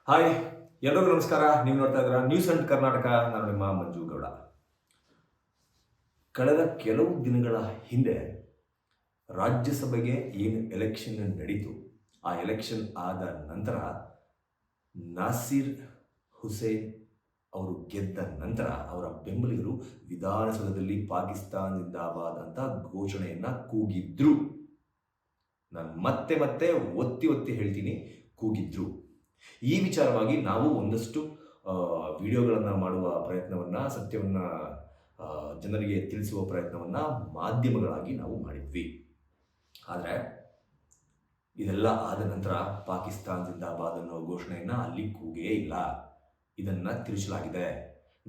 Hi, ಎಲ್ಲರಿಗೂ ನಮಸ್ಕಾರ. ನೀವು ನೋಡ್ತಾ ಇದ್ದೀರಾ ನ್ಯೂಸ್ ಅಂಡ್ ಕರ್ನಾಟಕ. ನಾನು ನಿಮ್ಮ ಮಂಜು ಗೌಡ. ಕಳೆದ ಕೆಲವು ದಿನಗಳ ಹಿಂದೆ ರಾಜ್ಯಸಭೆಗೆ ಏನು ಎಲೆಕ್ಷನ್ ನಡೀತು, ಆ ಎಲೆಕ್ಷನ್ ಆದ ನಂತರ ನಾಸೀರ್ ಹುಸೇನ್ ಅವರು ಗೆದ್ದ ನಂತರ ಅವರ ಬೆಂಬಲಿಗರು ವಿಧಾನಸೌಧದಲ್ಲಿ ಪಾಕಿಸ್ತಾನ್ ಜಿಂದಾಬಾದ್ ಅಂತ ಘೋಷಣೆಯನ್ನ ಕೂಗಿದ್ರು. ನಾನು ಮತ್ತೆ ಮತ್ತೆ ಒತ್ತಿ ಒತ್ತಿ ಹೇಳ್ತೀನಿ, ಕೂಗಿದ್ರು. ಈ ವಿಚಾರವಾಗಿ ನಾವು ಒಂದಷ್ಟು ವಿಡಿಯೋಗಳನ್ನು ಮಾಡುವ ಪ್ರಯತ್ನವನ್ನು, ಸತ್ಯವನ್ನು ಜನರಿಗೆ ತಿಳಿಸುವ ಪ್ರಯತ್ನವನ್ನು ಮಾಧ್ಯಮಗಳಾಗಿ ನಾವು ಮಾಡಿದ್ವಿ. ಆದರೆ ಇದೆಲ್ಲ ಆದ ನಂತರ ಪಾಕಿಸ್ತಾನ್ ಜಿಂದಾಬಾದ್ ಅನ್ನೋ ಘೋಷಣೆಯನ್ನು ಅಲ್ಲಿ ಕೂಗೇ ಇಲ್ಲ. ಇದನ್ನು ತಿಳಿಸಲಾಗಿದೆ.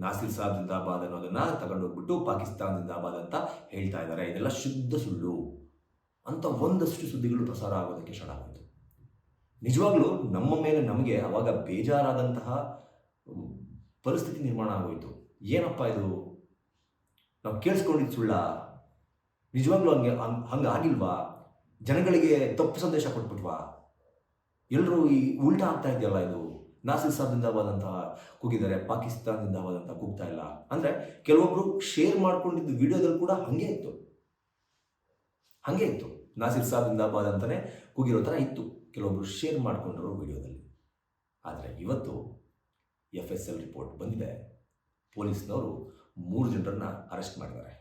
ನಾಸೀರ್ ಸಾಬ್ ಜಿಂದಾಬಾದ್ ಅನ್ನೋದನ್ನು ತಗೊಂಡೋಗ್ಬಿಟ್ಟು ಪಾಕಿಸ್ತಾನ್ ಜಿಂದಾಬಾದ್ ಅಂತ ಹೇಳ್ತಾ ಇದ್ದಾರೆ. ಇದೆಲ್ಲ ಶುದ್ಧ ಸುಳ್ಳು ಅಂತ ಒಂದಷ್ಟು ಸುದ್ದಿಗಳು ಪ್ರಸಾರ ಆಗೋದಕ್ಕೆ ಸ್ಟಾರ್ಟ್ ಆಗೋದು. ನಿಜವಾಗ್ಲೂ ನಮ್ಮ ಮೇಲೆ ನಮಗೆ ಅವಾಗ ಬೇಜಾರಾದಂತಹ ಪರಿಸ್ಥಿತಿ ನಿರ್ಮಾಣ ಆಗೋಯಿತು. ಏನಪ್ಪ ಇದು, ನಾವು ಕೇಳಿಸ್ಕೊಂಡಿದ್ದು ಸುಳ್ಳ? ನಿಜವಾಗ್ಲೂ ಹಂಗಾಗಿಲ್ವಾ? ಜನಗಳಿಗೆ ತಪ್ಪು ಸಂದೇಶ ಕೊಟ್ಬಿಟ್ವಾ? ಎಲ್ಲರೂ ಈ ಉಲ್ಟಾ ಆಗ್ತಾ ಇದೆಯಲ್ಲ ಇದು. ನಾಸೀರ್ ಸಾಬ್ ಜಿಂದಾಬಾದ್ ಅಂತ ಕೂಗಿದ್ದಾರೆ, ಪಾಕಿಸ್ತಾನ್ ಜಿಂದಾಬಾದ್ ಅಂತ ಕೂಗ್ತಾ ಇಲ್ಲ. ಅಂದರೆ ಕೆಲವೊಬ್ರು ಶೇರ್ ಮಾಡ್ಕೊಂಡಿದ್ದು ವಿಡಿಯೋದಲ್ಲಿ ಕೂಡ ಹಾಗೆ ಇತ್ತು. ನಾಸೀರ್ ಸಾಬ್ ಜಿಂದಾಬಾದ್ ಅಂತಲೇ ಕೂಗಿರೋ ಥರ ಇತ್ತು ಕೆಲವೊಬ್ರು ಶೇರ್ ಮಾಡಿಕೊಂಡಿರೋ ವಿಡಿಯೋದಲ್ಲಿ. ಆದರೆ ಇವತ್ತು FSL ರಿಪೋರ್ಟ್ ಬಂದಿದೆ. ಪೊಲೀಸ್ನವರು 3 ಜನರನ್ನು ಅರೆಸ್ಟ್ ಮಾಡಿದ್ದಾರೆ.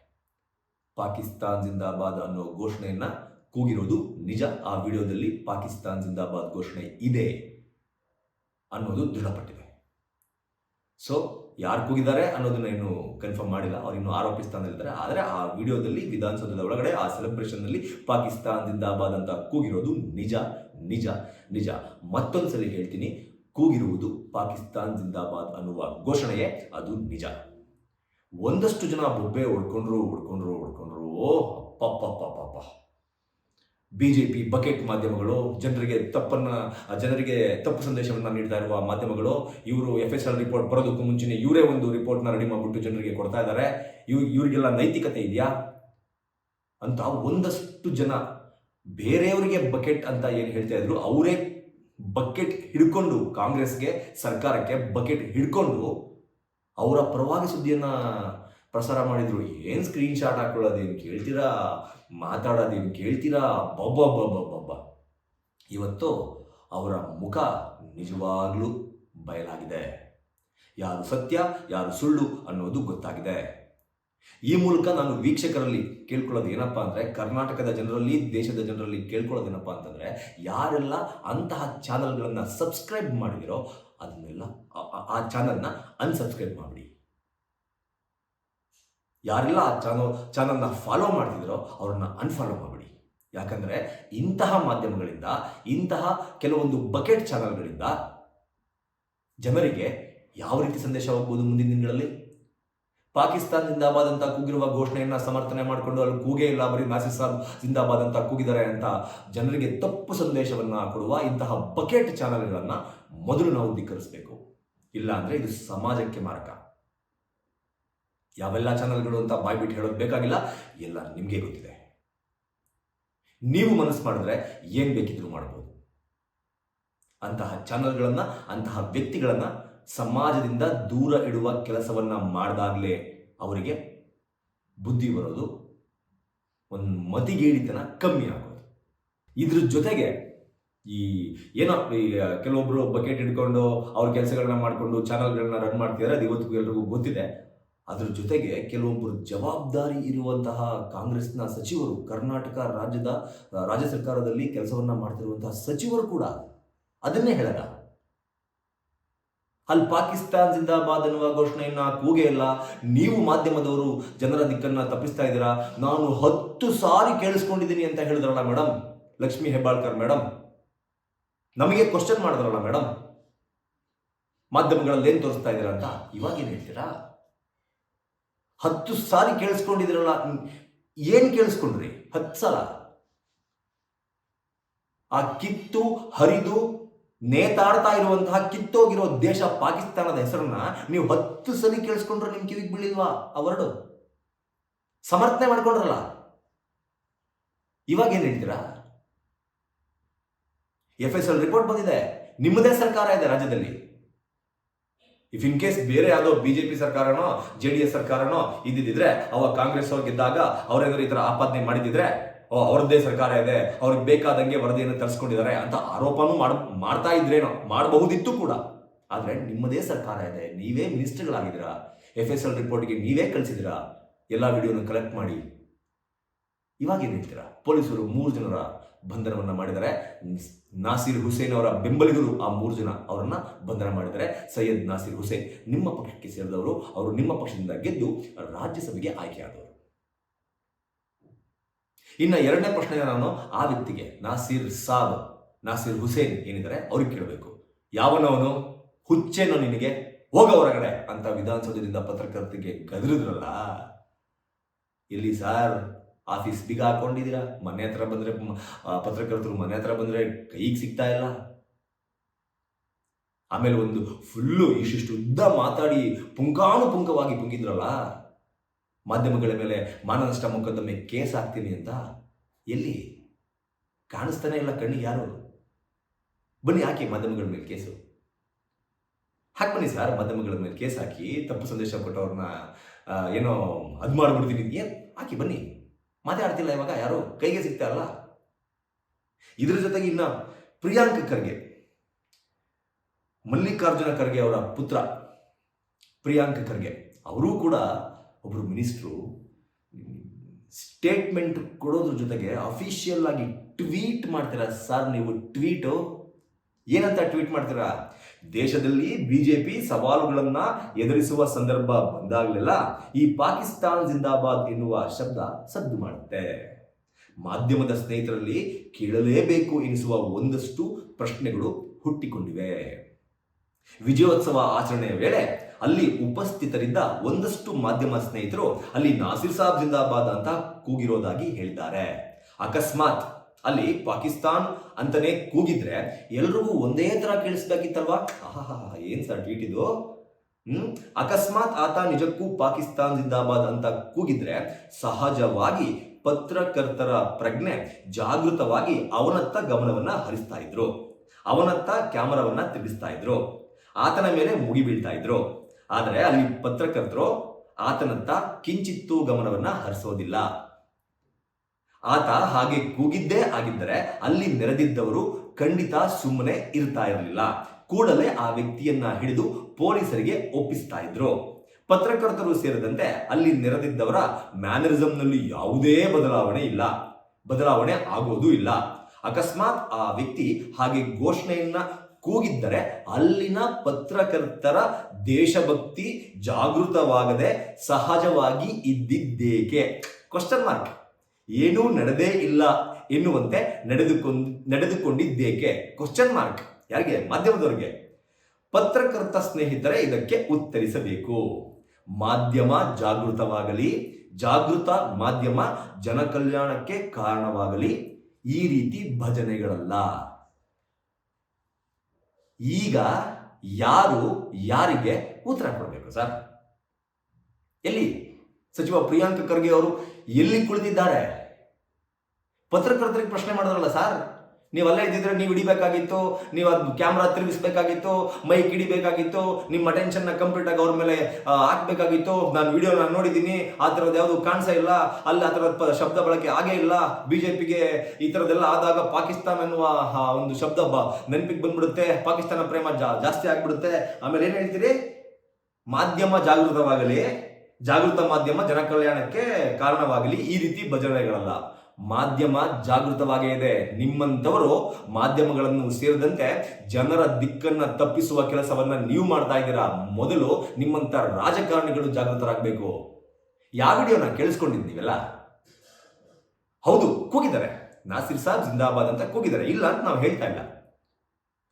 ಪಾಕಿಸ್ತಾನ್ ಜಿಂದಾಬಾದ್ ಅನ್ನೋ ಘೋಷಣೆಯನ್ನು ಕೂಗಿರೋದು ನಿಜ. ಆ ವಿಡಿಯೋದಲ್ಲಿ ಪಾಕಿಸ್ತಾನ್ ಜಿಂದಾಬಾದ್ ಘೋಷಣೆ ಇದೆ ಅನ್ನೋದು ದೃಢಪಟ್ಟಿದೆ. ಸೊ ಯಾರು ಕೂಗಿದ್ದಾರೆ ಅನ್ನೋದನ್ನ ಇನ್ನೂ ಕನ್ಫರ್ಮ್ ಮಾಡಿಲ್ಲ. ಅವ್ರು ಇನ್ನೂ ಆರೋಪಿ ಸ್ಥಾನದಲ್ಲಿದ್ದಾರೆ. ಆದರೆ ಆ ವಿಡಿಯೋದಲ್ಲಿ ವಿಧಾನಸೌಧದ ಒಳಗಡೆ ಆ ಸೆಲೆಬ್ರೇಷನ್ನಲ್ಲಿ ಪಾಕಿಸ್ತಾನ್ ಜಿಂದಾಬಾದ್ ಅಂತ ಕೂಗಿರೋದು ನಿಜ. ಮತ್ತೊಂದ್ಸಲಿ ಹೇಳ್ತೀನಿ, ಕೂಗಿರುವುದು ಪಾಕಿಸ್ತಾನ್ ಜಿಂದಾಬಾದ್ ಅನ್ನುವ ಘೋಷಣೆಯೇ ಅದು ನಿಜ. ಒಂದಷ್ಟು ಜನ ಬೊಬ್ಬೆ ಹೊಡ್ಕೊಂಡ್ರು. ಅಪ್ಪಪ್ಪಪ್ಪಪ್ಪ, ಬಿಜೆಪಿ ಬಕೆಟ್ ಮಾಧ್ಯಮಗಳು, ಜನರಿಗೆ ತಪ್ಪು ಸಂದೇಶವನ್ನು ನೀಡ್ತಾ ಇರುವ ಮಾಧ್ಯಮಗಳು, ಇವರು FSL ರಿಪೋರ್ಟ್ ಬರೋದಕ್ಕೂ ಮುಂಚೆನೇ ಇವರೇ ಒಂದು ರಿಪೋರ್ಟ್ನ ರೆಡಿ ಮಾಡಿಬಿಟ್ಟು ಜನರಿಗೆ ಕೊಡ್ತಾ ಇದ್ದಾರೆ. ಇವರಿಗೆಲ್ಲ ನೈತಿಕತೆ ಇದೆಯಾ ಅಂತ ಒಂದಷ್ಟು ಜನ ಬೇರೆಯವರಿಗೆ ಬಕೆಟ್ ಅಂತ ಏನು ಹೇಳ್ತಾ ಇದ್ರು, ಅವರೇ ಬಕೆಟ್ ಹಿಡ್ಕೊಂಡು ಕಾಂಗ್ರೆಸ್ಗೆ, ಸರ್ಕಾರಕ್ಕೆ ಬಕೆಟ್ ಹಿಡ್ಕೊಂಡು ಅವರ ಪರವಾಗಿ ಸುದ್ದಿಯನ್ನು ಪ್ರಸಾರ ಮಾಡಿದ್ರು. ಏನು ಸ್ಕ್ರೀನ್ ಶಾಟ್ ಹಾಕೊಳ್ಳೋದೇನು ಕೇಳ್ತೀರಾ, ಮಾತಾಡೋದೇನು ಕೇಳ್ತೀರಾ? ಬಬ್ಬ. ಇವತ್ತು ಅವರ ಮುಖ ನಿಜವಾಗ್ಲೂ ಬಯಲಾಗಿದೆ. ಯಾರು ಸತ್ಯ ಯಾರು ಸುಳ್ಳು ಅನ್ನೋದು ಗೊತ್ತಾಗಿದೆ. ಈ ಮೂಲಕ ನಾನು ವೀಕ್ಷಕರಲ್ಲಿ ಕೇಳ್ಕೊಳ್ಳೋದು ಏನಪ್ಪ ಅಂದರೆ, ಕರ್ನಾಟಕದ ಜನರಲ್ಲಿ, ದೇಶದ ಜನರಲ್ಲಿ ಕೇಳ್ಕೊಳ್ಳೋದೇನಪ್ಪ ಅಂತಂದರೆ, ಯಾರೆಲ್ಲ ಅಂತಹ ಚಾನಲ್ಗಳನ್ನು ಸಬ್ಸ್ಕ್ರೈಬ್ ಮಾಡಿದಿರೋ ಅದನ್ನೆಲ್ಲ ಆ ಚಾನಲ್ನ ಅನ್ಸಬ್ಸ್ಕ್ರೈಬ್ ಮಾಡಿಬಿಡಿ. ಯಾರೆಲ್ಲ ಆ ಚಾನಲ್ನ ಫಾಲೋ ಮಾಡ್ತಿದ್ರೋ ಅವ್ರನ್ನ ಅನ್ಫಾಲೋ ಮಾಡಿಬಿಡಿ. ಯಾಕಂದರೆ ಇಂತಹ ಮಾಧ್ಯಮಗಳಿಂದ, ಇಂತಹ ಕೆಲವೊಂದು ಬಕೆಟ್ ಚಾನಲ್ಗಳಿಂದ ಜನರಿಗೆ ಯಾವ ರೀತಿ ಸಂದೇಶ ಹೋಗ್ಬೋದು ಮುಂದಿನ ದಿನಗಳಲ್ಲಿ? ಪಾಕಿಸ್ತಾನ್ ಜಿಂದಾಬಾದ್ ಅಂತ ಕೂಗಿರುವ ಘೋಷಣೆಯನ್ನು ಸಮರ್ಥನೆ ಮಾಡಿಕೊಂಡು ಅಲ್ಲಿ ಕೂಗೇ ಇಲ್ಲ, ಬರೀ ನಾಸೀರ್ ಸಾಬ್ ಜಿಂದಾಬಾದ್ ಅಂತ ಕೂಗಿದ್ದಾರೆ ಅಂತ ಜನರಿಗೆ ತಪ್ಪು ಸಂದೇಶವನ್ನು ಕೊಡುವ ಇಂತಹ ಬಕೆಟ್ ಚಾನಲ್ಗಳನ್ನು ಮೊದಲು ನಾವು ಧಿಕ್ಕರಿಸಬೇಕು. ಇಲ್ಲ ಅಂದರೆ ಇದು ಸಮಾಜಕ್ಕೆ ಮಾರಕ. ಯಾವೆಲ್ಲ ಚಾನಲ್ಗಳು ಅಂತ ಬಾಯ್ಬಿಟ್ಟು ಹೇಳೋದು ಬೇಕಾಗಿಲ್ಲ, ಎಲ್ಲ ನಿಮಗೆ ಗೊತ್ತಿದೆ. ನೀವು ಮನಸ್ಸು ಮಾಡಿದ್ರೆ ಏನು ಬೇಕಿದ್ರೂ ಮಾಡ್ಬೋದು. ಅಂತಹ ಚಾನಲ್ಗಳನ್ನು, ಅಂತಹ ವ್ಯಕ್ತಿಗಳನ್ನು ಸಮಾಜದಿಂದ ದೂರ ಇಡುವ ಕೆಲಸವನ್ನು ಮಾಡಿದಾಗಲೇ ಅವರಿಗೆ ಬುದ್ಧಿ ಬರೋದು, ಒಂದು ಮತಿಗೇಡಿತನ ಕಮ್ಮಿ ಆಗೋದು. ಇದ್ರ ಜೊತೆಗೆ ಈ ಕೆಲವೊಬ್ಬರು ಬಕೆಟ್ ಹಿಡ್ಕೊಂಡು ಅವ್ರ ಕೆಲಸಗಳನ್ನ ಮಾಡಿಕೊಂಡು ಚಾನಲ್ಗಳನ್ನ ರನ್ ಮಾಡ್ತಿದ್ದಾರೆ, ಅದು ಇವತ್ತಿಗೂ ಎಲ್ರಿಗೂ ಗೊತ್ತಿದೆ. ಅದ್ರ ಜೊತೆಗೆ ಕೆಲವೊಬ್ಬರು ಜವಾಬ್ದಾರಿ ಇರುವಂತಹ ಕಾಂಗ್ರೆಸ್ನ ಸಚಿವರು, ಕರ್ನಾಟಕ ರಾಜ್ಯ ಸರ್ಕಾರದಲ್ಲಿ ಕೆಲಸವನ್ನ ಮಾಡ್ತಿರುವಂತಹ ಸಚಿವರು ಕೂಡ ಅದನ್ನೇ ಹೇಳಲ್ಲ. ಅಲ್ಲಿ ಪಾಕಿಸ್ತಾನ್ ಜಿಂದಾಬಾದ್ ಅನ್ನುವ ಘೋಷಣೆಯನ್ನ ಕೂಗೇ ಇಲ್ಲ. ನೀವು ಮಾಧ್ಯಮದವರು ಜನರ ದಿಕ್ಕನ್ನ ತಪ್ಪಿಸ್ತಾ ಇದ್ದೀರಾ. ನಾನು 10 ಸಾರಿ ಕೇಳಿಸ್ಕೊಂಡಿದ್ದೀನಿ ಅಂತ ಹೇಳಿದ್ರಲ್ಲ ಮೇಡಮ್, ಲಕ್ಷ್ಮೀ ಹೆಬ್ಬಾಳ್ಕರ್ ಮೇಡಮ್, ನಮಗೆ ಕ್ವಶನ್ ಮಾಡಿದ್ರಲ್ಲ ಮೇಡಮ್, ಮಾಧ್ಯಮಗಳಲ್ಲಿ ಏನು ತೋರಿಸ್ತಾ ಇದ್ದೀರಾ ಅಂತ. ಇವಾಗ ಏನು ಹೇಳ್ತೀರಾ? 10 ಸಾರಿ ಕೇಳಿಸ್ಕೊಂಡಿದ್ದೀರಲ್ಲ, ಏನು ಕೇಳಿಸ್ಕೊಂಡ್ರಿ? 10 ಸಲ ಆ ಕಿತ್ತು ಹರಿದು ನೇತಾಡ್ತಾ ಇರುವಂತಹ ಕಿತ್ತೋಗಿರೋ ದೇಶ ಪಾಕಿಸ್ತಾನದ ಹೆಸರನ್ನ ನೀವು 10 ಸಲ ಕೇಳಿಸ್ಕೊಂಡ್ರೆ ನಿಮ್ ಕಿವಿಗೆ ಬೀಳಿಲ್ವಾ? ಆ ವರ್ಡ್ ಸಮರ್ಥನೆ ಮಾಡ್ಕೊಂಡ್ರಲ್ಲ, ಇವಾಗ ಏನ್ ಹೇಳ್ತೀರಾ? FSL ರಿಪೋರ್ಟ್ ಬಂದಿದೆ. ನಿಮ್ಮದೇ ಸರ್ಕಾರ ಇದೆ ರಾಜ್ಯದಲ್ಲಿ. ಇಫ್ ಇನ್ ಕೇಸ್ ಬೇರೆ ಯಾವುದೋ ಬಿಜೆಪಿ ಸರ್ಕಾರನೋ JDS ಸರ್ಕಾರನೋ ಇದ್ದಿದ್ರೆ, ಅವಾಗ ಕಾಂಗ್ರೆಸ್ ಅವ್ರು ಗೆದ್ದಾಗ ಅವ್ರೇನಾದ್ರು ಈ ತರ ಆಪಾದನೆ ಮಾಡಿದಿದ್ರೆ, ಅವ್ರದ್ದೇ ಸರ್ಕಾರ ಇದೆ, ಅವ್ರಿಗೆ ಬೇಕಾದಂಗೆ ವರದಿಯನ್ನು ತರಿಸ್ಕೊಂಡಿದ್ದಾರೆ ಅಂತ ಆರೋಪನೂ ಮಾಡ್ತಾ ಇದ್ರೇನೋ, ಮಾಡಬಹುದಿತ್ತು ಕೂಡ. ಆದ್ರೆ ನಿಮ್ಮದೇ ಸರ್ಕಾರ ಇದೆ, ನೀವೇ ಮಿನಿಸ್ಟರ್ಗಳಾಗಿದ್ದೀರಾ, FSL ರಿಪೋರ್ಟ್ಗೆ ನೀವೇ ಕಳಿಸಿದಿರಾ ಎಲ್ಲ ವಿಡಿಯೋನ ಕಲೆಕ್ಟ್ ಮಾಡಿ. ಇವಾಗ ಏನ್ ಹೇಳ್ತೀರಾ? ಪೊಲೀಸರು 3 ಜನರ ಬಂಧನವನ್ನ ಮಾಡಿದ್ದಾರೆ. ನಾಸೀರ್ ಹುಸೇನ್ ಅವರ ಬೆಂಬಲಿಗರು ಆ 3 ಜನ ಅವರನ್ನ ಬಂಧನ ಮಾಡಿದ್ದಾರೆ. ಸೈಯದ್ ನಾಸೀರ್ ಹುಸೇನ್ ನಿಮ್ಮ ಪಕ್ಷಕ್ಕೆ ಸೇರಿದವರು, ಅವರು ನಿಮ್ಮ ಪಕ್ಷದಿಂದ ಗೆದ್ದು ರಾಜ್ಯಸಭೆಗೆ ಆಯ್ಕೆಯಾದವರು. ಇನ್ನ 2ನೇ ಪ್ರಶ್ನೆ ನಾನು ಆ ವ್ಯಕ್ತಿಗೆ, ನಾಸೀರ್ ಹುಸೇನ್ ಏನಿದ್ದಾರೆ ಅವ್ರಿಗೆ ಕೇಳಬೇಕು. ಯಾವನವನು, ಹುಚ್ಚೇನೋ ನಿನಗೆ, ಹೋಗ ಹೊರಗಡೆ ಅಂತ ವಿಧಾನಸೌಧದಿಂದ ಪತ್ರಕರ್ತರಿಗೆ ಗದರಿದ್ರಲ್ಲ, ಎಲ್ಲಿ ಸಾರ್ ಆಫೀಸ್ ಬೀಗ ಹಾಕೊಂಡಿದ್ದೀರಾ? ಮನೆ ಹತ್ರ ಬಂದ್ರೆ ಪತ್ರಕರ್ತರು ಮನೆ ಹತ್ರ ಬಂದ್ರೆ ಕೈಗೆ ಸಿಗ್ತಾ ಇಲ್ಲ. ಆಮೇಲೆ ಒಂದು ಫುಲ್ಲು ಇಷ್ಟಿಷ್ಟು ಉದ್ದ ಮಾತಾಡಿ ಪುಂಖಾನುಪುಂಖವಾಗಿ ಪುಂಗಿದ್ರಲ್ಲ, ಮಾಧ್ಯಮಗಳ ಮೇಲೆ ಮಾನನಷ್ಟ ಮೊಕದ್ದಮೆ ಕೇಸ್ ಹಾಕ್ತೀನಿ ಅಂತ. ಎಲ್ಲಿ ಕಾಣಿಸ್ತಾನೆ ಇಲ್ಲ ಕಣ್ಣಿಗೆ ಯಾರು? ಬನ್ನಿ ಹಾಕಿ ಮಾಧ್ಯಮಗಳ ಮೇಲೆ ಕೇಸು ಹಾಕ್ಬನ್ನಿ ಸರ್. ಮಾಧ್ಯಮಗಳ ಮೇಲೆ ಕೇಸ್ ಹಾಕಿ ತಪ್ಪು ಸಂದೇಶ ಕೊಟ್ಟವ್ರನ್ನ ಏನೋ ಅದ್ ಮಾಡ್ಬಿಡ್ತೀನಿ, ಏನ್ ಹಾಕಿ ಬನ್ನಿ. ಮಾತಾಡ್ತಿಲ್ಲ ಇವಾಗ ಯಾರು, ಕೈಗೆ ಸಿಗ್ತಾ ಅಲ್ಲ. ಇದ್ರ ಜೊತೆಗೆ ಇನ್ನ ಪ್ರಿಯಾಂಕ್ ಖರ್ಗೆ, ಮಲ್ಲಿಕಾರ್ಜುನ ಖರ್ಗೆ ಅವರ ಪುತ್ರ ಪ್ರಿಯಾಂಕ್ ಖರ್ಗೆ, ಅವರೂ ಕೂಡ ಒಬ್ರು ಮಿನಿಸ್ಟ್ರು. ಸ್ಟೇಟ್ಮೆಂಟ್ ಕೊಡೋದ್ರ ಜೊತೆಗೆ ಅಫಿಷಿಯಲ್ ಆಗಿ ಟ್ವೀಟ್ ಮಾಡ್ತೀರಾ ಸರ್. ನೀವು ಟ್ವೀಟು ಏನಂತ ಟ್ವೀಟ್ ಮಾಡ್ತೀರಾ? ದೇಶದಲ್ಲಿ ಬಿಜೆಪಿ ಸವಾಲುಗಳನ್ನ ಎದುರಿಸುವ ಸಂದರ್ಭ ಬಂದಾಗಲೆಲ್ಲ ಈ ಪಾಕಿಸ್ತಾನ್ ಜಿಂದಾಬಾದ್ ಎನ್ನುವ ಶಬ್ದ ಸದ್ದು ಮಾಡುತ್ತೆ. ಮಾಧ್ಯಮದ ಸ್ನೇಹಿತರಲ್ಲಿ ಕೇಳಲೇಬೇಕು ಎನಿಸುವ ಒಂದಷ್ಟು ಪ್ರಶ್ನೆಗಳು ಹುಟ್ಟಿಕೊಂಡಿವೆ. ವಿಜಯೋತ್ಸವ ಆಚರಣೆಯ ವೇಳೆ ಅಲ್ಲಿ ಉಪಸ್ಥಿತರಿದ್ದ ಒಂದಷ್ಟು ಮಾಧ್ಯಮ ಸ್ನೇಹಿತರು ಅಲ್ಲಿ ನಾಸೀರ್ ಸಾಬ್ ಜಿಂದಾಬಾದ್ ಅಂತ ಕೂಗಿರೋದಾಗಿ ಹೇಳಿದ್ದಾರೆ. ಅಕಸ್ಮಾತ್ ಅಲ್ಲಿ ಪಾಕಿಸ್ತಾನ್ ಅಂತಾನೆ ಕೂಗಿದ್ರೆ ಎಲ್ರಿಗೂ ಒಂದೇ ತರ ಕೇಳಿಸ್ಬೇಕಿತ್ತಲ್ವಾ? ಏನ್ ಸರ್ ಟ್ವೀಟ್ ಇದು? ಅಕಸ್ಮಾತ್ ಆತ ನಿಜಕ್ಕೂ ಪಾಕಿಸ್ತಾನ್ ಜಿಂದಾಬಾದ್ ಅಂತ ಕೂಗಿದ್ರೆ ಸಹಜವಾಗಿ ಪತ್ರಕರ್ತರ ಪ್ರಜ್ಞೆ ಜಾಗೃತವಾಗಿ ಅವನತ್ತ ಗಮನವನ್ನ ಹರಿಸ್ತಾ ಇದ್ರು, ಅವನತ್ತ ಕ್ಯಾಮರಾವನ್ನ ತಿರುಗಿಸ್ತಾ ಇದ್ರು, ಆತನ ಮೇಲೆ ಮುಗಿ ಬೀಳ್ತಾ ಇದ್ರು. ಆದರೆ ಅಲ್ಲಿ ಪತ್ರಕರ್ತರು ಆತನತ್ತ ಕಿಂಚಿತ್ತೂ ಗಮನವನ್ನ ಹರಿಸೋದಿಲ್ಲ. ಆತ ಹಾಗೆ ಕೂಗಿದ್ದೇ ಆಗಿದ್ದರೆ ಅಲ್ಲಿ ನೆರೆದಿದ್ದವರು ಖಂಡಿತ ಸುಮ್ಮನೆ ಇರ್ತಾ ಇರಲಿಲ್ಲ. ಕೂಡಲೇ ಆ ವ್ಯಕ್ತಿಯನ್ನ ಹಿಡಿದು ಪೊಲೀಸರಿಗೆ ಒಪ್ಪಿಸ್ತಾ ಇದ್ರು. ಪತ್ರಕರ್ತರು ಸೇರಿದಂತೆ ಅಲ್ಲಿ ನೆರೆದಿದ್ದವರ ಮ್ಯಾನರಿಸಂನಲ್ಲಿ ಯಾವುದೇ ಬದಲಾವಣೆ ಆಗೋದೂ ಇಲ್ಲ. ಅಕಸ್ಮಾತ್ ಆ ವ್ಯಕ್ತಿ ಹಾಗೆ ಘೋಷಣೆಯನ್ನ ಕೂಗಿದ್ದರೆ ಅಲ್ಲಿನ ಪತ್ರಕರ್ತರ ದೇಶಭಕ್ತಿ ಜಾಗೃತವಾಗದೆ ಸಹಜವಾಗಿ ಇದ್ದಿದ್ದೇಕೆ? Question mark. ಏನೂ ನಡೆದೇ ಇಲ್ಲ ಎನ್ನುವಂತೆ ನಡೆದುಕೊಂಡಿದ್ದೇಕೆ? Question mark. ಯಾರಿಗೆ? ಮಾಧ್ಯಮದವರಿಗೆ. ಪತ್ರಕರ್ತ ಸ್ನೇಹಿತರೆ ಇದಕ್ಕೆ ಉತ್ತರಿಸಬೇಕು. ಮಾಧ್ಯಮ ಜಾಗೃತವಾಗಲಿ, ಜಾಗೃತ ಮಾಧ್ಯಮ ಜನಕಲ್ಯಾಣಕ್ಕೆ ಕಾರಣವಾಗಲಿ ಈ ರೀತಿ ಭಜನೆಗಳಲ್ಲ. ಈಗ ಯಾರು ಯಾರಿಗೆ ಉತ್ತರ ಕೊಡಬೇಕು ಸರ್? ಎಲ್ಲಿ ಸಚಿವ ಪ್ರಿಯಾಂಕ್ ಖರ್ಗೆ ಅವರು ಎಲ್ಲಿ ಕುಳಿತಿದ್ದಾರೆ? ಪತ್ರಕರ್ತರಿಗೆ ಪ್ರಶ್ನೆ ಮಾಡಿದ್ರಲ್ಲ ಸರ್, ನೀವು ಅಲ್ಲೇ ಇದ್ದಿದ್ರೆ ನೀವು ಹಿಡಿಬೇಕಾಗಿತ್ತು, ನೀವು ಅದು ಕ್ಯಾಮ್ರಾ ತಿರುಗಿಸ್ಬೇಕಾಗಿತ್ತು, ಮೈಕ್ ಹಿಡಿಬೇಕಾಗಿತ್ತು, ನಿಮ್ಮ ಅಟೆನ್ಷನ್ನ ಕಂಪ್ಲೀಟ್ ಆಗಿ ಅವ್ರ ಮೇಲೆ ಹಾಕ್ಬೇಕಾಗಿತ್ತು. ನಾನು ವಿಡಿಯೋ ನೋಡಿದ್ದೀನಿ, ಆ ಥರದ್ದು ಯಾವುದು ಕಾಣಿಸೇ ಇಲ್ಲ, ಅಲ್ಲಿ ಆ ಥರದ ಶಬ್ದ ಬಳಕೆ ಆಗೇ ಇಲ್ಲ. ಬಿಜೆಪಿಗೆ ಈ ಥರದ್ದೆಲ್ಲ ಆದಾಗ ಪಾಕಿಸ್ತಾನ ಅನ್ನುವ ಒಂದು ಶಬ್ದ ನೆನಪಿಗೆ ಬಂದ್ಬಿಡುತ್ತೆ, ಪಾಕಿಸ್ತಾನ ಪ್ರೇಮ ಜಾಸ್ತಿ ಆಗ್ಬಿಡುತ್ತೆ. ಆಮೇಲೆ ಏನು ಹೇಳ್ತೀರಿ? ಮಾಧ್ಯಮ ಜಾಗೃತವಾಗಲಿ, ಜಾಗೃತ ಮಾಧ್ಯಮ ಜನಕಲ್ಯಾಣಕ್ಕೆ ಕಾರಣವಾಗಲಿ ಈ ರೀತಿ ಭಜನೆಗಳಲ್ಲ. ಮಾಧ್ಯಮ ಜಾಗೃತವಾಗೇ ಇದೆ. ನಿಮ್ಮಂಥವರು ಮಾಧ್ಯಮಗಳನ್ನು ಸೇರಿದಂತೆ ಜನರ ದಿಕ್ಕನ್ನ ತಪ್ಪಿಸುವ ಕೆಲಸವನ್ನ ನೀವು ಮಾಡ್ತಾ ಇದ್ದೀರಾ. ಮೊದಲು ನಿಮ್ಮಂತ ರಾಜಕಾರಣಿಗಳು ಜಾಗೃತರಾಗಬೇಕು. ಯಾವ ವಿಡಿಯೋನ ಕೇಳಿಸ್ಕೊಂಡಿದ್ದೀವಲ್ಲ? ಹೌದು, ಕೂಗಿದ್ದಾರೆ, ನಾಸೀರ್ ಸಾಬ್ ಜಿಂದಾಬಾದ್ ಅಂತ ಕೂಗಿದ್ದಾರೆ, ಇಲ್ಲ ಅಂತ ನಾವು ಹೇಳ್ತಾ ಇಲ್ಲ.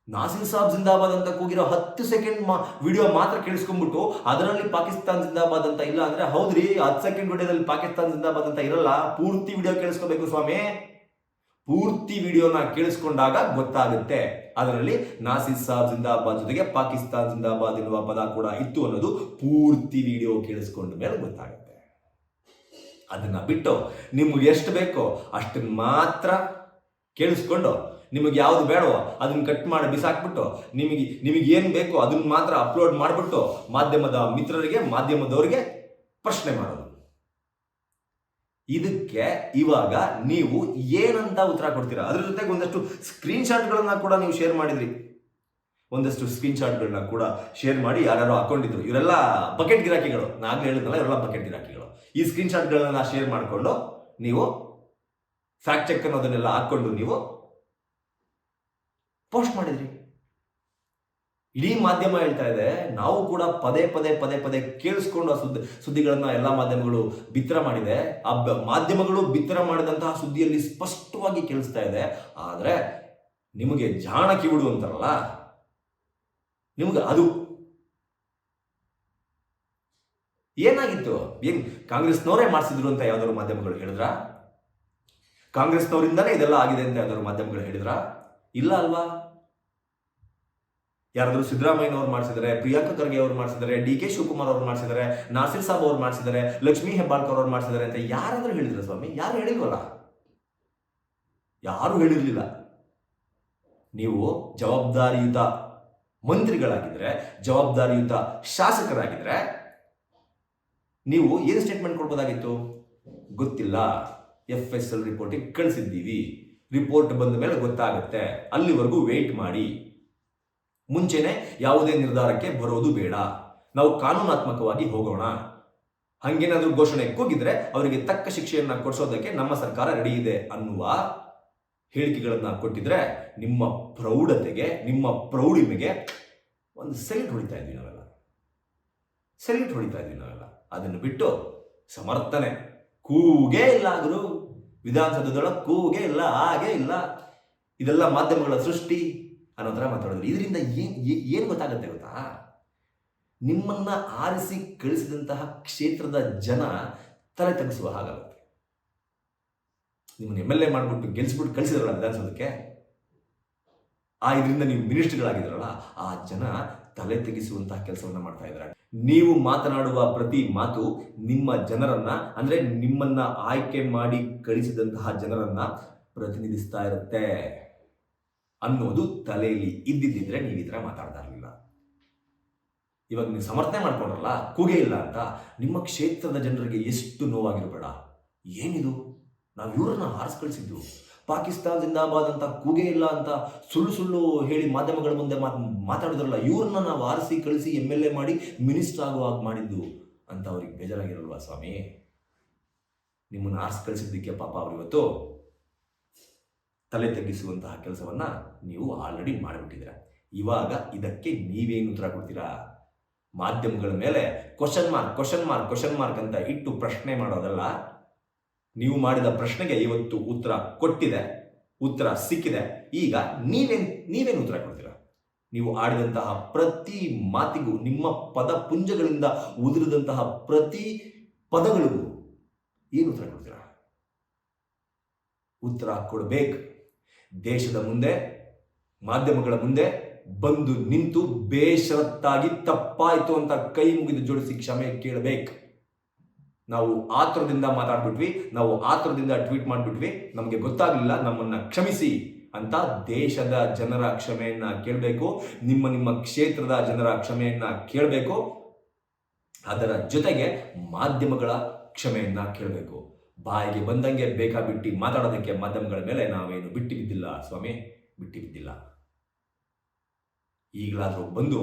ನಾಸೀರ್ ಸಾಬ್ ಜಿಂದಾಬಾದ್ ಅಂತ ಕೂಗಿರೋ 10 ಸೆಕೆಂಡ್ ವಿಡಿಯೋ ಮಾತ್ರ ಕೇಳಿಸ್ಕೊಂಡ್ಬಿಟ್ಟು ಅದರಲ್ಲಿ ಪಾಕಿಸ್ತಾನ್ ಜಿಂದಾಬಾದ್ ಅಂತ ಇಲ್ಲ ಅಂದ್ರೆ, ಹೌದ್ರಿ 10 ಸೆಕೆಂಡ್ ವಿಡಿಯೋದಲ್ಲಿ ಪಾಕಿಸ್ತಾನ್ ಜಿಂದಾಬಾದ್ ಅಂತ ಇರಲ್ಲ. ಪೂರ್ತಿ ವಿಡಿಯೋ ಕೇಳಿಸ್ಕೋಬೇಕು ಸ್ವಾಮಿ. ಪೂರ್ತಿ ವಿಡಿಯೋನ ಕೇಳಿಸ್ಕೊಂಡಾಗ ಗೊತ್ತಾಗುತ್ತೆ ಅದರಲ್ಲಿ ನಾಸೀರ್ ಸಾಬ್ ಜಿಂದಾಬಾದ್ ಜೊತೆಗೆ ಪಾಕಿಸ್ತಾನ್ ಜಿಂದಾಬಾದ್ ಎನ್ನುವ ಪದ ಕೂಡ ಇತ್ತು ಅನ್ನೋದು ಪೂರ್ತಿ ವಿಡಿಯೋ ಕೇಳಿಸ್ಕೊಂಡ ಮೇಲೆ ಗೊತ್ತಾಗುತ್ತೆ. ಅದನ್ನ ಬಿಟ್ಟು ನಿಮ್ಗೆ ಎಷ್ಟು ಬೇಕೋ ಅಷ್ಟನ್ನ ಮಾತ್ರ ಕೇಳಿಸ್ಕೊಂಡು ನಿಮಗೆ ಯಾವುದು ಬೇಡವೋ ಅದನ್ನ ಕಟ್ ಮಾಡಿ ಬಿಸಾಕ್ಬಿಟ್ಟು ನಿಮಗೆ ಏನು ಬೇಕೋ ಅದನ್ನ ಮಾತ್ರ ಅಪ್ಲೋಡ್ ಮಾಡಿಬಿಟ್ಟು ಮಾಧ್ಯಮದ ಮಿತ್ರರಿಗೆ, ಮಾಧ್ಯಮದವರಿಗೆ ಪ್ರಶ್ನೆ ಮಾಡೋದು. ಇದಕ್ಕೆ ಇವಾಗ ನೀವು ಏನಂತ ಉತ್ತರ ಕೊಡ್ತೀರಾ? ಅದ್ರ ಜೊತೆಗೆ ಒಂದಷ್ಟು ಸ್ಕ್ರೀನ್ಶಾಟ್ಗಳನ್ನ ಕೂಡ ನೀವು ಶೇರ್ ಮಾಡಿದ್ರಿ. ಒಂದಷ್ಟು ಸ್ಕ್ರೀನ್ಶಾಟ್ಗಳನ್ನ ಕೂಡ ಶೇರ್ ಮಾಡಿ ಯಾರ್ಯಾರೋ ಹಾಕೊಂಡಿದ್ರು. ಇವರೆಲ್ಲ ಬಕೆಟ್ ಗಿರಾಕಿಗಳು. ನಾಗಲೇ ಹೇಳಿದ್ನಲ್ಲ, ಇವರೆಲ್ಲ ಬಕೆಟ್ ಗಿರಾಕಿಗಳು. ಈ ಸ್ಕ್ರೀನ್ಶಾಟ್ಗಳನ್ನ ಶೇರ್ ಮಾಡಿಕೊಂಡು ನೀವು ಫ್ಯಾಕ್ಟ್ ಚೆಕ್ ಅನ್ನೋದನ್ನೆಲ್ಲ ಹಾಕೊಂಡು ನೀವು ಪೋಸ್ಟ್ ಮಾಡಿದ್ರಿ. ಇಡೀ ಮಾಧ್ಯಮ ಹೇಳ್ತಾ ಇದೆ. ನಾವು ಕೂಡ ಪದೇ ಪದೇ ಕೇಳಿಸ್ಕೊಂಡು ಆ ಸುದ್ದಿಗಳನ್ನ ಎಲ್ಲ ಮಾಧ್ಯಮಗಳು ಬಿತ್ತರ ಮಾಡಿದೆ. ಆ ಮಾಧ್ಯಮಗಳು ಬಿತ್ತರ ಮಾಡಿದಂತಹ ಸುದ್ದಿಯಲ್ಲಿ ಸ್ಪಷ್ಟವಾಗಿ ಕೇಳಿಸ್ತಾ ಇದೆ. ಆದರೆ ನಿಮಗೆ ಜಾಣ ಕಿವಿಡು ಅಂತಾರಲ್ಲ, ನಿಮ್ಗೆ ಅದು ಏನಾಗಿತ್ತು? ಏನ್ ಕಾಂಗ್ರೆಸ್ನವರೇ ಮಾಡಿಸಿದ್ರು ಅಂತ ಯಾವ್ದಾದ್ರು ಮಾಧ್ಯಮಗಳು ಹೇಳಿದ್ರ? ಕಾಂಗ್ರೆಸ್ನವರಿಂದಾನೇ ಇದೆಲ್ಲ ಆಗಿದೆ ಅಂತ ಯಾವ್ದಾದ್ರು ಮಾಧ್ಯಮಗಳು ಹೇಳಿದ್ರ? ಇಲ್ಲ ಅಲ್ವಾ? ಯಾರಾದರೂ ಸಿದ್ದರಾಮಯ್ಯನವ್ರು ಮಾಡಿಸಿದ್ದಾರೆ, ಪ್ರಿಯಾಂಕಾ ಖರ್ಗೆ ಅವ್ರು ಮಾಡಿಸಿದ್ದಾರೆ, DK ಶಿವಕುಮಾರ್ ಅವ್ರು ಮಾಡಿಸಿದ್ದಾರೆ, ನಾಸಿರ್ ಸಾಬ್ ಅವ್ರು ಮಾಡಿಸಿದ್ದಾರೆ, ಲಕ್ಷ್ಮೀ ಹೆಬ್ಬಾಳ್ಕರ್ ಅವ್ರು ಮಾಡಿಸಿದ್ದಾರೆ ಅಂತ ಯಾರಾದ್ರೂ ಹೇಳಿದ್ರ ಸ್ವಾಮಿ? ಯಾರು ಹೇಳಿಲ್ವಲ್ಲ, ಯಾರು ಹೇಳಿರ್ಲಿಲ್ಲ. ನೀವು ಜವಾಬ್ದಾರಿಯುತ ಮಂತ್ರಿಗಳಾಗಿದ್ರೆ, ಜವಾಬ್ದಾರಿಯುತ ಶಾಸಕರಾಗಿದ್ರೆ ನೀವು ಏನು ಸ್ಟೇಟ್ಮೆಂಟ್ ಕೊಡ್ಬೋದಾಗಿತ್ತು? ಗೊತ್ತಿಲ್ಲ, FSL ರಿಪೋರ್ಟಿಗೆ ಕಳಿಸಿದ್ದೀವಿ, ರಿಪೋರ್ಟ್ ಬಂದ ಮೇಲೆ ಗೊತ್ತಾಗುತ್ತೆ, ಅಲ್ಲಿವರೆಗೂ ವೇಟ್ ಮಾಡಿ, ಮುಂಚೆನೆ ಯಾವುದೇ ನಿರ್ಧಾರಕ್ಕೆ ಬರೋದು ಬೇಡ, ನಾವು ಕಾನೂನಾತ್ಮಕವಾಗಿ ಹೋಗೋಣ, ಹಂಗೇನಾದ್ರೂ ಘೋಷಣೆ ಕೂಗಿದ್ರೆ ಅವರಿಗೆ ತಕ್ಕ ಶಿಕ್ಷೆಯನ್ನ ಕೊಡಿಸೋದಕ್ಕೆ ನಮ್ಮ ಸರ್ಕಾರ ರೆಡಿ ಇದೆ ಅನ್ನುವ ಹೇಳಿಕೆಗಳನ್ನ ಕೊಟ್ಟಿದ್ರೆ ನಿಮ್ಮ ಪ್ರೌಢತೆಗೆ, ನಿಮ್ಮ ಪ್ರೌಢಿಮೆಗೆ ಒಂದು ಸೆಲ್ಯೂಟ್ ಹೊಡಿತಾ ಇದ್ವಿ ನಾವೆಲ್ಲ. ಅದನ್ನು ಬಿಟ್ಟು ಸಮರ್ಥನೆ ಕೂಗೇ ಇಲ್ಲ, ಗುರು ವಿಧಾನಸೌಧದೊಳಗೆ ಕೂಗೇ ಇಲ್ಲ, ಹಾಗೇ ಇಲ್ಲ, ಇದೆಲ್ಲ ಮಾಧ್ಯಮಗಳ ಸೃಷ್ಟಿ ಅನ್ನೋ ಥರ ಮಾತಾಡಿದ್ರು. ಇದರಿಂದ ಏನು ಗೊತ್ತಾಗುತ್ತೆ ಗೊತ್ತಾ? ನಿಮ್ಮನ್ನ ಆರಿಸಿ ಕಳಿಸಿದಂತಹ ಕ್ಷೇತ್ರದ ಜನ ತಲೆ ತಗ್ಗಿಸುವ ಹಾಗಾಗುತ್ತೆ. ನಿಮ್ಮನ್ನ MLA ಮಾಡಿಬಿಟ್ಟು ಗೆಲ್ಸ್ಬಿಟ್ಟು ಕಳಿಸಿದ್ರಲ್ಲ ವಿಧಾನಸೌಧಕ್ಕೆ, ಇದರಿಂದ ನೀವು ಮಿನಿಸ್ಟರ್ಗಳಾಗಿದ್ರಲ್ಲ, ಆ ಜನ ತಲೆ ತೆಗೆಸುವಂತಹ ಕೆಲಸವನ್ನ ಮಾಡ್ತಾ ಇದ್ದಾರೆ. ನೀವು ಮಾತನಾಡುವ ಪ್ರತಿ ಮಾತು ನಿಮ್ಮ ಜನರನ್ನ, ಅಂದ್ರೆ ನಿಮ್ಮನ್ನ ಆಯ್ಕೆ ಮಾಡಿ ಕಳಿಸಿದಂತಹ ಜನರನ್ನ ಪ್ರತಿನಿಧಿಸ್ತಾ ಇರುತ್ತೆ ಅನ್ನೋದು ತಲೆಯಲ್ಲಿ ಇದ್ದಿದ್ದಿದ್ರೆ ನೀವು ಈ ಥರ ಮಾತಾಡ್ತಾ ಇರಲಿಲ್ಲ. ಇವಾಗ ನೀವು ಸಮರ್ಥನೆ ಮಾಡ್ಕೊಂಡ್ರಲ್ಲ, ಕೂಗೇ ಇಲ್ಲ ಅಂತ, ನಿಮ್ಮ ಕ್ಷೇತ್ರದ ಜನರಿಗೆ ಎಷ್ಟು ನೋವಾಗಿರಬೇಡ. ಏನಿದು, ನಾವು ಇವ್ರನ್ನ ಹಾರಿಸಿ ಕಳಿಸಿದ್ದು, ಪಾಕಿಸ್ತಾನ ಜಿಂದಾಬಾದ್ ಅಂತ ಕೂಗೇ ಇಲ್ಲ ಅಂತ ಸುಳ್ಳು ಹೇಳಿ ಮಾಧ್ಯಮಗಳ ಮುಂದೆ ಮಾತಾಡಿದ್ರಲ್ಲ, ಇವ್ರನ್ನ ನಾವು ಆರಿಸಿ ಕಳಿಸಿ MLA ಮಾಡಿ ಮಿನಿಸ್ಟರ್ ಆಗುವಾಗ ಮಾಡಿದ್ದು ಅಂತ ಅವ್ರಿಗೆ ಬೇಜಾರಾಗಿರಲ್ವಾ ಸ್ವಾಮಿ? ನಿಮ್ಮನ್ನು ಆರಿಸಿ ಕಳಿಸಿದ್ದಕ್ಕೆ ಪಾಪ ಅವರಿವತ್ತು ತಲೆ ತಗ್ಗಿಸುವಂತಹ ಕೆಲಸವನ್ನ ನೀವು ಆಲ್ರೆಡಿ ಮಾಡಿಬಿಟ್ಟಿದ್ದೀರ. ಇವಾಗ ಇದಕ್ಕೆ ನೀವೇನು ಉತ್ತರ ಕೊಡ್ತೀರಾ? ಮಾಧ್ಯಮಗಳ ಮೇಲೆ ಕ್ವಶನ್ ಮಾರ್ಕ್ ಅಂತ ಇಟ್ಟು ಪ್ರಶ್ನೆ ಮಾಡೋದಲ್ಲ. ನೀವು ಮಾಡಿದ ಪ್ರಶ್ನೆಗೆ ಇವತ್ತು ಉತ್ತರ ಕೊಟ್ಟಿದೆ, ಉತ್ತರ ಸಿಕ್ಕಿದೆ. ಈಗ ನೀವೇನು ಉತ್ತರ ಕೊಡ್ತೀರಾ? ನೀವು ಆಡಿದಂತಹ ಪ್ರತಿ ಮಾತಿಗೂ, ನಿಮ್ಮ ಪದ ಪುಂಜಗಳಿಂದ ಉದುರಿದಂತಹ ಪ್ರತಿ ಪದಗಳಿಗೂ ಏನು ಉತ್ತರ ಕೊಡ್ತೀರಾ? ಉತ್ತರ ಕೊಡಬೇಕು. ದೇಶದ ಮುಂದೆ, ಮಾಧ್ಯಮಗಳ ಮುಂದೆ ಬಂದು ನಿಂತು ಬೇಷರತ್ತಾಗಿ ತಪ್ಪಾಯಿತು ಅಂತ ಕೈ ಮುಗಿದು ಜೋಡಿಸಿ ಕ್ಷಮೆ ಕೇಳಬೇಕು. ನಾವು ಆತುರದಿಂದ ಮಾತಾಡ್ಬಿಟ್ವಿ, ನಾವು ಆತುರದಿಂದ ಟ್ವೀಟ್ ಮಾಡಿಬಿಟ್ವಿ, ನಮಗೆ ಗೊತ್ತಾಗಲಿಲ್ಲ, ನಮ್ಮನ್ನ ಕ್ಷಮಿಸಿ ಅಂತ ದೇಶದ ಜನರ ಕ್ಷಮೆಯನ್ನ ಕೇಳಬೇಕು. ನಿಮ್ಮ ಕ್ಷೇತ್ರದ ಜನರ ಕ್ಷಮೆಯನ್ನ ಕೇಳಬೇಕು. ಅದರ ಜೊತೆಗೆ ಮಾಧ್ಯಮಗಳ ಕ್ಷಮೆಯನ್ನ ಕೇಳಬೇಕು. ಬಾಯಿಗೆ ಬಂದಂಗೆ ಬೇಕಾಬಿಟ್ಟಿ ಮಾತಾಡೋದಕ್ಕೆ ಮಾಧ್ಯಮಗಳ ಮೇಲೆ ನಾವೇನು ಬಿಟ್ಟು ಬಿದ್ದಿಲ್ಲ ಸ್ವಾಮಿ, ಬಿಟ್ಟು ಬಿದ್ದಿಲ್ಲ. ಈಗಲಾದರೂ ಬಂದು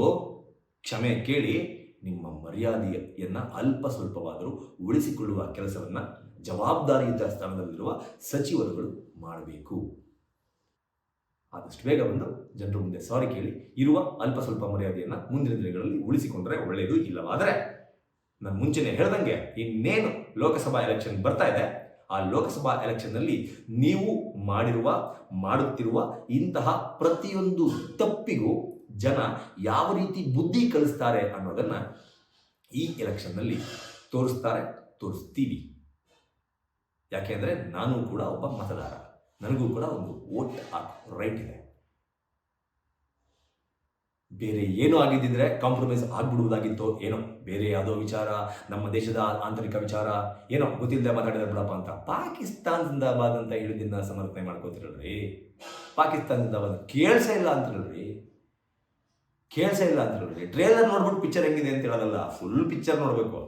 ಕ್ಷಮೆ ಕೇಳಿ ನಿಮ್ಮ ಮರ್ಯಾದೆಯನ್ನ ಅಲ್ಪ ಸ್ವಲ್ಪವಾದರೂ ಉಳಿಸಿಕೊಳ್ಳುವ ಕೆಲಸವನ್ನ ಜವಾಬ್ದಾರಿಯುತ ಸ್ಥಾನದಲ್ಲಿರುವ ಸಚಿವರುಗಳು ಮಾಡಬೇಕು. ಆದಷ್ಟು ಬೇಗ ಬಂದು ಜನರ ಮುಂದೆ ಸಾರಿ ಕೇಳಿ ಇರುವ ಅಲ್ಪ ಸ್ವಲ್ಪ ಮರ್ಯಾದೆಯನ್ನ ಮುಂದಿನ ದಿನಗಳಲ್ಲಿ ಉಳಿಸಿಕೊಂಡ್ರೆ ಒಳ್ಳೆಯದು. ಇಲ್ಲವಾದರೆ ನಾನು ಮುಂಚೆನೆ ಹೇಳ್ದಂಗೆ ಇನ್ನೇನು ಲೋಕಸಭಾ ಎಲೆಕ್ಷನ್ ಬರ್ತಾ ಇದೆ, ಆ ಲೋಕಸಭಾ ಎಲೆಕ್ಷನ್ನಲ್ಲಿ ನೀವು ಮಾಡುತ್ತಿರುವ ಇಂತಹ ಪ್ರತಿಯೊಂದು ತಪ್ಪಿಗೂ ಜನ ಯಾವ ರೀತಿ ಬುದ್ಧಿ ಕಲಿಸ್ತಾರೆ ಅನ್ನೋದನ್ನ ಈ ಎಲೆಕ್ಷನ್ನಲ್ಲಿ ತೋರಿಸ್ತೀವಿ. ಯಾಕೆಂದ್ರೆ ನಾನು ಕೂಡ ಒಬ್ಬ ಮತದಾರ, ನನಗೂ ಕೂಡ ಒಂದು ವೋಟ್ ಹಾಕೋ ರೈಟ್ ಇದೆ. ಬೇರೆ ಏನೋ ಆಗಿದ್ದಿದ್ರೆ ಕಾಂಪ್ರಮೈಸ್ ಆಗ್ಬಿಡುವುದಾಗಿತ್ತೋ ಏನೋ, ಬೇರೆ ಯಾವುದೋ ವಿಚಾರ, ನಮ್ಮ ದೇಶದ ಆಂತರಿಕ ವಿಚಾರ ಏನೋ ಗೊತ್ತಿಲ್ಲದೆ ಮಾತಾಡಿದ್ರೆ ಬಿಡಪ್ಪ ಅಂತ ಪಾಕಿಸ್ತಾನ ಜಿಂದಾಬಾದ್ ಅಂತ ಹೇಳಿದ್ದನ್ನ ಸಮರ್ಥನೆ ಮಾಡ್ಕೋತಿರಲ್ರಿ. ಪಾಕಿಸ್ತಾನದಿಂದ ಬಂದು ಕೇಳಿಸೇ ಇಲ್ಲ ಅಂತ ಹೇಳ್ರಿ. ಟ್ರೇಲರ್ ನೋಡ್ಬಿಟ್ಟು ಪಿಕ್ಚರ್ ಹೆಂಗಿದೆ ಅಂತ ಹೇಳೋದಲ್ಲ, ಫುಲ್ ಪಿಕ್ಚರ್ ನೋಡಬೇಕು.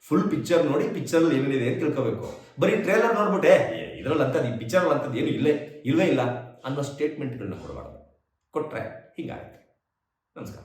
ಫುಲ್ ಪಿಕ್ಚರ್ ನೋಡಿ ಪಿಕ್ಚರಲ್ಲಿ ಏನೇನಿದೆ ಅಂತ ತಿಳ್ಕೋಬೇಕು. ಬರೀ ಟ್ರೇಲರ್ ನೋಡ್ಬಿಟ್ಟೆ ಇದರಲ್ಲಿ ಅಂಥದ್ದು, ಈ ಪಿಕ್ಚರಲ್ಲಿ ಅಂಥದ್ದು ಏನು ಇಲ್ವೇ ಇಲ್ಲ ಅನ್ನೋ ಸ್ಟೇಟ್ಮೆಂಟ್ಗಳನ್ನ ಕೊಡಬಾರ್ದು. ಕೊಟ್ಟರೆ ಹೀಗಾಗುತ್ತೆ. ನಮಸ್ಕಾರ.